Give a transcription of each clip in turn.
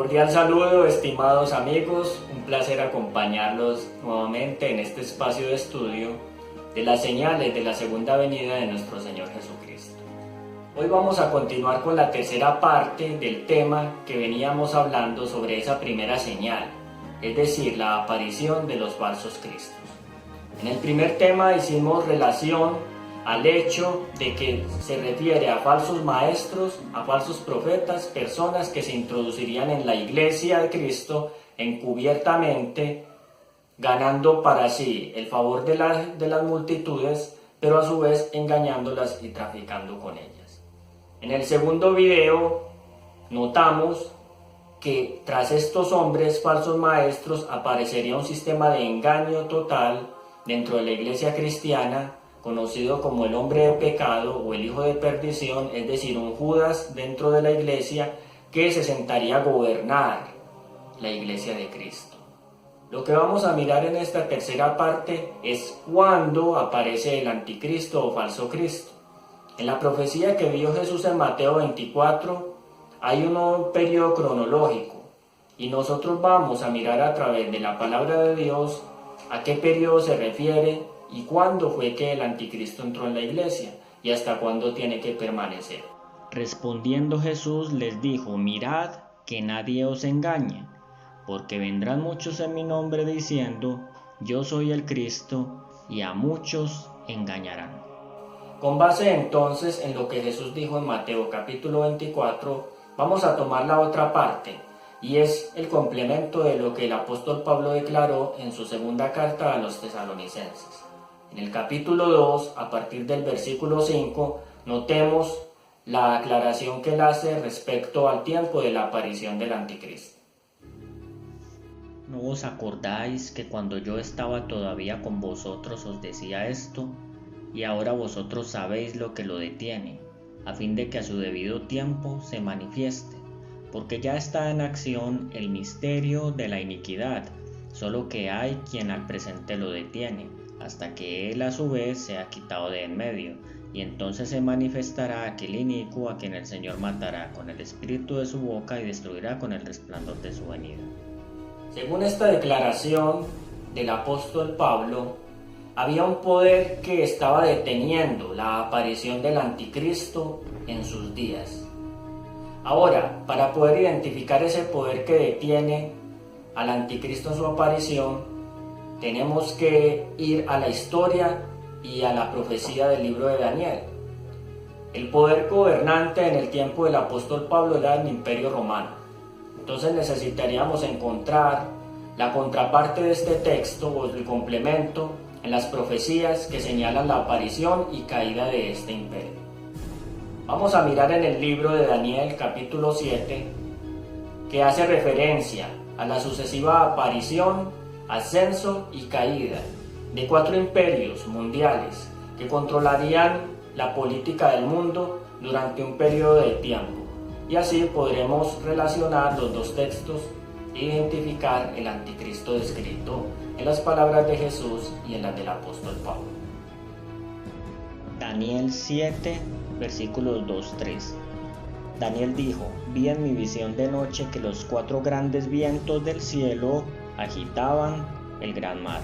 Cordial saludo, estimados amigos, un placer acompañarlos nuevamente en este espacio de estudio de las señales de la segunda venida de nuestro Señor Jesucristo. Hoy vamos a continuar con la tercera parte del tema que veníamos hablando sobre esa primera señal, es decir, la aparición de los falsos cristos. En el primer tema hicimos relación al hecho de que se refiere a falsos maestros, a falsos profetas, personas que se introducirían en la iglesia de Cristo encubiertamente, ganando para sí el favor de las multitudes, pero a su vez engañándolas y traficando con ellas. En el segundo video notamos que tras estos hombres falsos maestros aparecería un sistema de engaño total dentro de la iglesia cristiana, conocido como el hombre de pecado o el hijo de perdición, es decir, un Judas dentro de la iglesia que se sentaría a gobernar la iglesia de Cristo. Lo que vamos a mirar en esta tercera parte es cuándo aparece el anticristo o falso Cristo. En la profecía que vio Jesús en Mateo 24 hay un periodo cronológico y nosotros vamos a mirar a través de la palabra de Dios a qué periodo se refiere y cuándo fue que el anticristo entró en la iglesia y hasta cuándo tiene que permanecer. Respondiendo Jesús les dijo: mirad que nadie os engañe, porque vendrán muchos en mi nombre diciendo: yo soy el Cristo, y a muchos engañarán. Con base entonces en lo que Jesús dijo en Mateo capítulo 24, vamos a tomar la otra parte, y es el complemento de lo que el apóstol Pablo declaró en su segunda carta a los tesalonicenses. En el capítulo 2, a partir del versículo 5, notemos la aclaración que él hace respecto al tiempo de la aparición del anticristo. ¿No os acordáis que cuando yo estaba todavía con vosotros os decía esto? Y ahora vosotros sabéis lo que lo detiene, a fin de que a su debido tiempo se manifieste, porque ya está en acción el misterio de la iniquidad, solo que hay quien al presente lo detiene, hasta que él a su vez sea quitado de en medio, y entonces se manifestará aquel inicuo a quien el Señor matará con el espíritu de su boca y destruirá con el resplandor de su venida. Según esta declaración del apóstol Pablo, había un poder que estaba deteniendo la aparición del anticristo en sus días. Ahora, para poder identificar ese poder que detiene al anticristo en su aparición, tenemos que ir a la historia y a la profecía del libro de Daniel. El poder gobernante en el tiempo del apóstol Pablo era el Imperio Romano. Entonces necesitaríamos encontrar la contraparte de este texto o el complemento en las profecías que señalan la aparición y caída de este imperio. Vamos a mirar en el libro de Daniel capítulo 7, que hace referencia a la sucesiva aparición, ascenso y caída de 4 imperios mundiales que controlarían la política del mundo durante un periodo de tiempo, y así podremos relacionar los dos textos e identificar el anticristo descrito en las palabras de Jesús y en las del apóstol Pablo. Daniel 7, versículos 2-3. Daniel dijo: vi en mi visión de noche que los 4 grandes vientos del cielo agitaban el gran mar,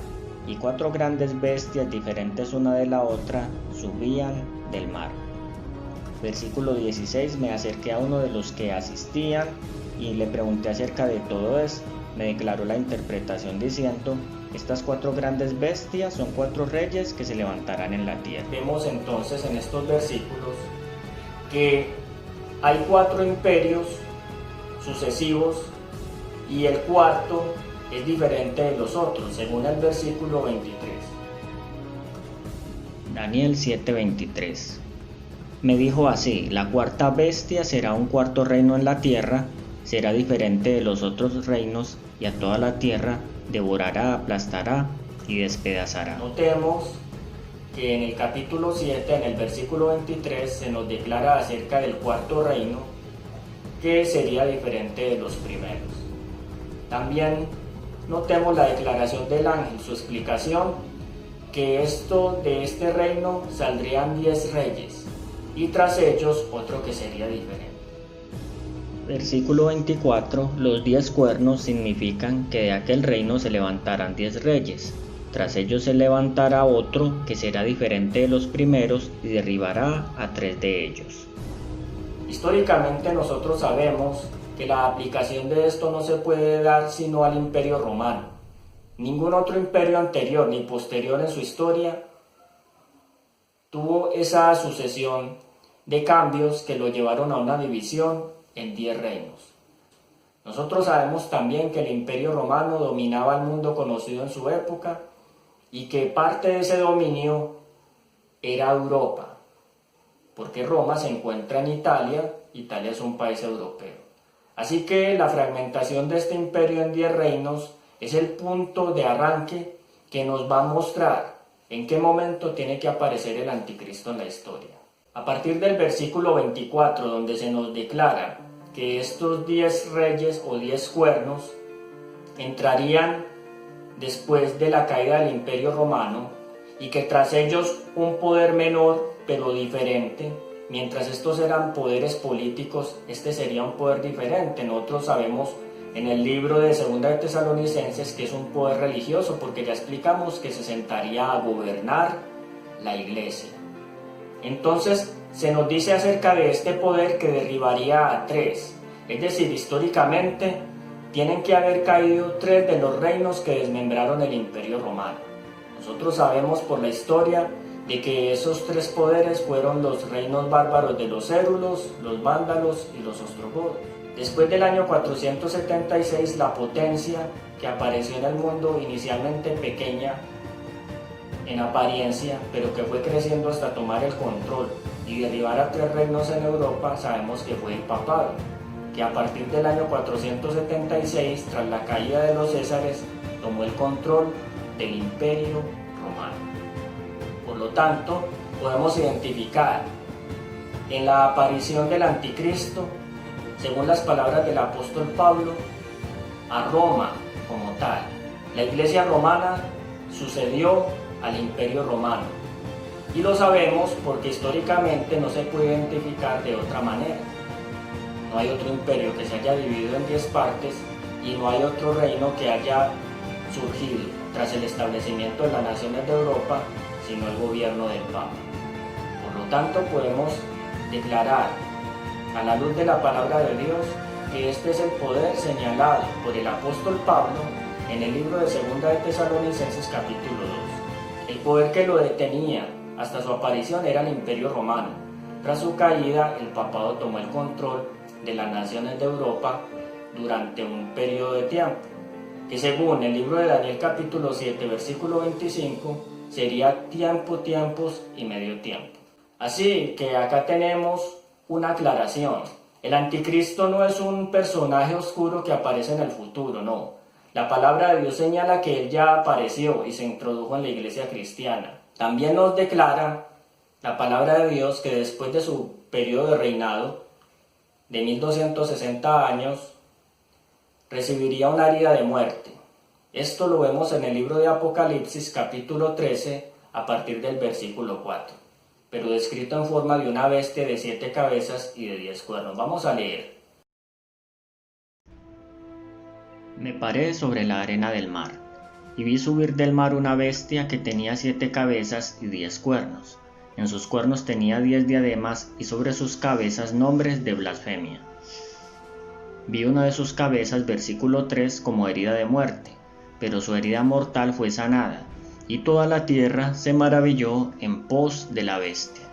y 4 grandes bestias diferentes una de la otra subían del mar. Versículo 16. Me acerqué a uno de los que asistían y le pregunté acerca de todo esto. Me declaró la interpretación diciendo: estas 4 grandes bestias son 4 reyes que se levantarán en la tierra. Vemos entonces en estos versículos que hay 4 imperios sucesivos y el cuarto es diferente de los otros, según el versículo 23. Daniel 7:23. Me dijo así: la cuarta bestia será un cuarto reino en la tierra, será diferente de los otros reinos, y a toda la tierra devorará, aplastará y despedazará. Notemos que en el capítulo 7, en el versículo 23, se nos declara acerca del cuarto reino, que sería diferente de los primeros. También notemos la declaración del ángel, su explicación, que de este reino saldrían 10 reyes, y tras ellos otro que sería diferente. Versículo 24. Los 10 cuernos significan que de aquel reino se levantarán 10 reyes. Tras ellos se levantará otro que será diferente de los primeros y derribará a 3 de ellos. Históricamente nosotros sabemos que la aplicación de esto no se puede dar sino al Imperio Romano. Ningún otro imperio anterior ni posterior en su historia tuvo esa sucesión de cambios que lo llevaron a una división en 10 reinos. Nosotros sabemos también que el Imperio Romano dominaba el mundo conocido en su época y que parte de ese dominio era Europa, porque Roma se encuentra en Italia. Italia es un país europeo. Así que la fragmentación de este imperio en 10 reinos es el punto de arranque que nos va a mostrar en qué momento tiene que aparecer el anticristo en la historia. A partir del versículo 24, donde se nos declara que estos 10 reyes o 10 cuernos entrarían después de la caída del Imperio Romano y que tras ellos un poder menor pero diferente, mientras estos eran poderes políticos, este sería un poder diferente. Nosotros sabemos en el libro de Segunda de Tesalonicenses que es un poder religioso, porque ya explicamos que se sentaría a gobernar la iglesia. Entonces se nos dice acerca de este poder que derribaría a 3, es decir, históricamente tienen que haber caído 3 de los reinos que desmembraron el Imperio Romano. Nosotros sabemos por la historia de que esos 3 poderes fueron los reinos bárbaros de los érulos, los vándalos y los ostrogodos. Después del año 476, la potencia que apareció en el mundo, inicialmente pequeña en apariencia, pero que fue creciendo hasta tomar el control y derribar a 3 reinos en Europa, sabemos que fue el papado, que a partir del año 476, tras la caída de los Césares, tomó el control del Imperio Romano. Por lo tanto, podemos identificar en la aparición del anticristo, según las palabras del apóstol Pablo, a Roma como tal. La iglesia romana sucedió al Imperio Romano y lo sabemos porque históricamente no se puede identificar de otra manera. No hay otro imperio que se haya dividido en 10 partes y no hay otro reino que haya surgido tras el establecimiento de las naciones de Europa, sino el gobierno del Papa. Por lo tanto, podemos declarar a la luz de la palabra de Dios que este es el poder señalado por el apóstol Pablo en el libro de Segunda de Tesalonicenses capítulo 2. El poder que lo detenía hasta su aparición era el Imperio Romano. Tras su caída, el papado tomó el control de las naciones de Europa durante un periodo de tiempo, que según el libro de Daniel capítulo 7, versículo 25, sería tiempo, tiempos y medio tiempo. Así que acá tenemos una aclaración. El anticristo no es un personaje oscuro que aparece en el futuro, no. La palabra de Dios señala que él ya apareció y se introdujo en la iglesia cristiana. También nos declara la palabra de Dios que después de su periodo de reinado de 1260 años recibiría una herida de muerte. Esto lo vemos en el libro de Apocalipsis capítulo 13 a partir del versículo 4, pero descrito en forma de una bestia de 7 cabezas y de 10 cuernos. Vamos a leer. Me paré sobre la arena del mar, y vi subir del mar una bestia que tenía 7 cabezas y 10 cuernos. En sus cuernos tenía 10 diademas y sobre sus cabezas nombres de blasfemia. Vi una de sus cabezas, versículo 3, como herida de muerte, pero su herida mortal fue sanada, y toda la tierra se maravilló en pos de la bestia.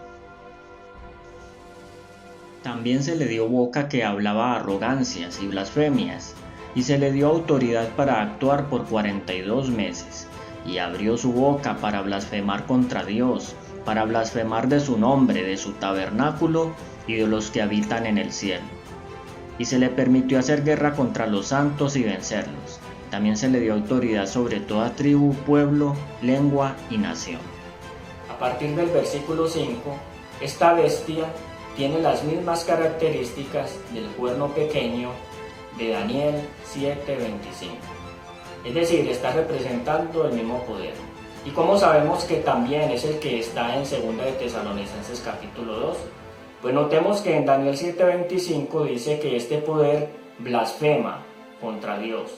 También se le dio boca que hablaba arrogancias y blasfemias, y se le dio autoridad para actuar por 42 meses, y abrió su boca para blasfemar contra Dios, para blasfemar de su nombre, de su tabernáculo y de los que habitan en el cielo. Y se le permitió hacer guerra contra los santos y vencerlos. También se le dio autoridad sobre toda tribu, pueblo, lengua y nación. A partir del versículo 5, esta bestia tiene las mismas características del cuerno pequeño de Daniel 7:25. Es decir, está representando el mismo poder. ¿Y cómo sabemos que también es el que está en Segunda de Tesalonicenses capítulo 2? Pues notemos que en Daniel 7:25 dice que este poder blasfema contra Dios.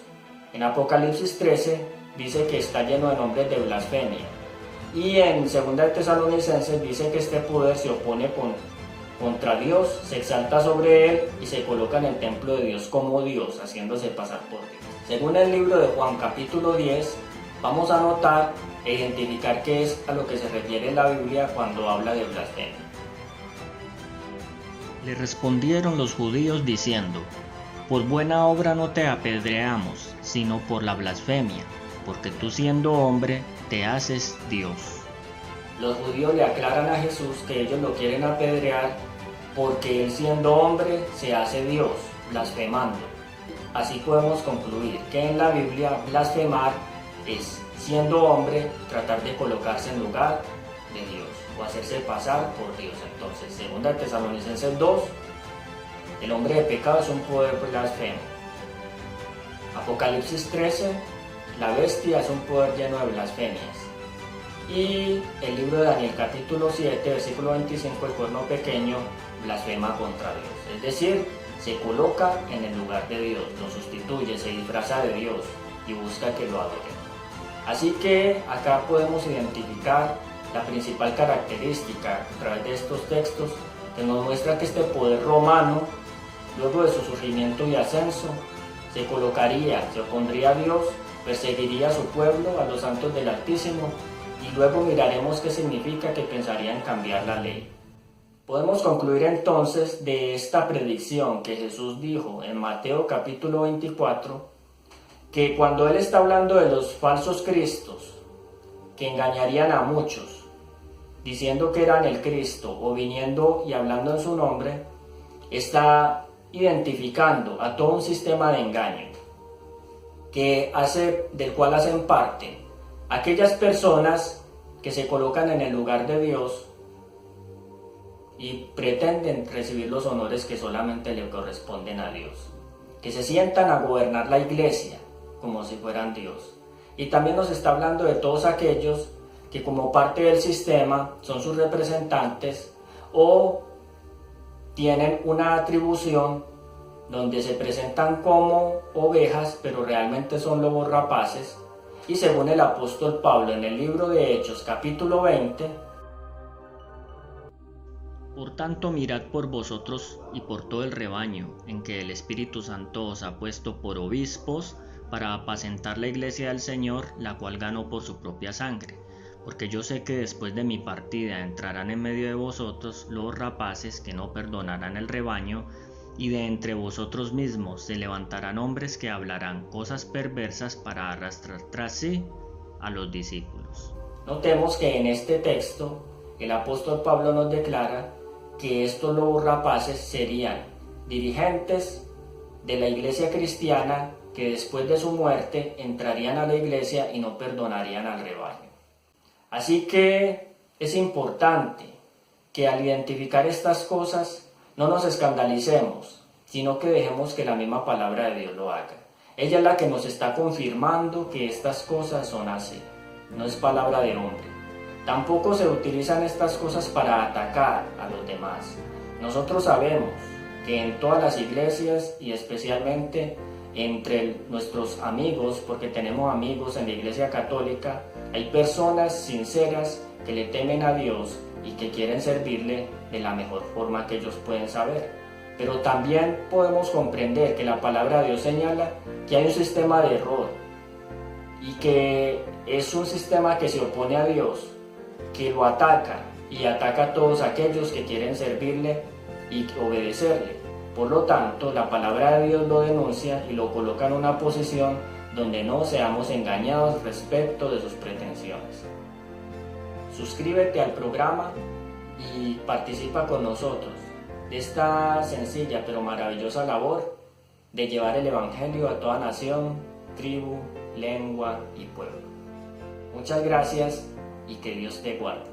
En Apocalipsis 13 dice que está lleno de nombres de blasfemia. Y en 2 de Tesalonicenses dice que este poder se opone contra Dios, se exalta sobre él y se coloca en el templo de Dios como Dios, haciéndose pasar por Dios. Según el libro de Juan capítulo 10, vamos a notar e identificar qué es a lo que se refiere la Biblia cuando habla de blasfemia. Le respondieron los judíos diciendo: por buena obra no te apedreamos, sino por la blasfemia, porque tú siendo hombre te haces Dios. Los judíos le aclaran a Jesús que ellos lo quieren apedrear porque él siendo hombre se hace Dios, blasfemando. Así podemos concluir que en la Biblia blasfemar es, siendo hombre, tratar de colocarse en lugar de Dios o hacerse pasar por Dios. Entonces, 2 Tesalonicenses 2, el hombre de pecado es un poder blasfemo. Apocalipsis 13, la bestia es un poder lleno de blasfemias. Y el libro de Daniel capítulo 7, versículo 25, el cuerno pequeño blasfema contra Dios. Es decir, se coloca en el lugar de Dios, lo sustituye, se disfraza de Dios y busca que lo adoren. Así que acá podemos identificar la principal característica a través de estos textos que nos muestra que este poder romano, luego de su surgimiento y ascenso, se colocaría, se opondría a Dios, perseguiría a su pueblo, a los santos del Altísimo, y luego miraremos qué significa que pensaría en cambiar la ley. Podemos concluir entonces de esta predicción que Jesús dijo en Mateo capítulo 24, que cuando Él está hablando de los falsos cristos, que engañarían a muchos, diciendo que eran el Cristo o viniendo y hablando en su nombre, está identificando a todo un sistema de engaño del cual hacen parte aquellas personas que se colocan en el lugar de Dios y pretenden recibir los honores que solamente le corresponden a Dios, que se sientan a gobernar la iglesia como si fueran Dios. Y también nos está hablando de todos aquellos que como parte del sistema son sus representantes o tienen una atribución donde se presentan como ovejas, pero realmente son lobos rapaces. Y según el apóstol Pablo en el libro de Hechos capítulo 20, por tanto mirad por vosotros y por todo el rebaño en que el Espíritu Santo os ha puesto por obispos para apacentar la iglesia del Señor, la cual ganó por su propia sangre. Porque yo sé que después de mi partida entrarán en medio de vosotros los rapaces que no perdonarán el rebaño, y de entre vosotros mismos se levantarán hombres que hablarán cosas perversas para arrastrar tras sí a los discípulos. Notemos que en este texto el apóstol Pablo nos declara que estos lobos rapaces serían dirigentes de la iglesia cristiana que después de su muerte entrarían a la iglesia y no perdonarían al rebaño. Así que es importante que al identificar estas cosas no nos escandalicemos, sino que dejemos que la misma palabra de Dios lo haga. Ella es la que nos está confirmando que estas cosas son así, no es palabra de hombre. Tampoco se utilizan estas cosas para atacar a los demás. Nosotros sabemos que en todas las iglesias y especialmente entre nuestros amigos, porque tenemos amigos en la iglesia católica, hay personas sinceras que le temen a Dios y que quieren servirle de la mejor forma que ellos pueden saber. Pero también podemos comprender que la palabra de Dios señala que hay un sistema de error y que es un sistema que se opone a Dios, que lo ataca y ataca a todos aquellos que quieren servirle y obedecerle. Por lo tanto, la palabra de Dios lo denuncia y lo coloca en una posición donde no seamos engañados respecto de sus pretensiones. Suscríbete al programa y participa con nosotros de esta sencilla pero maravillosa labor de llevar el Evangelio a toda nación, tribu, lengua y pueblo. Muchas gracias y que Dios te guarde.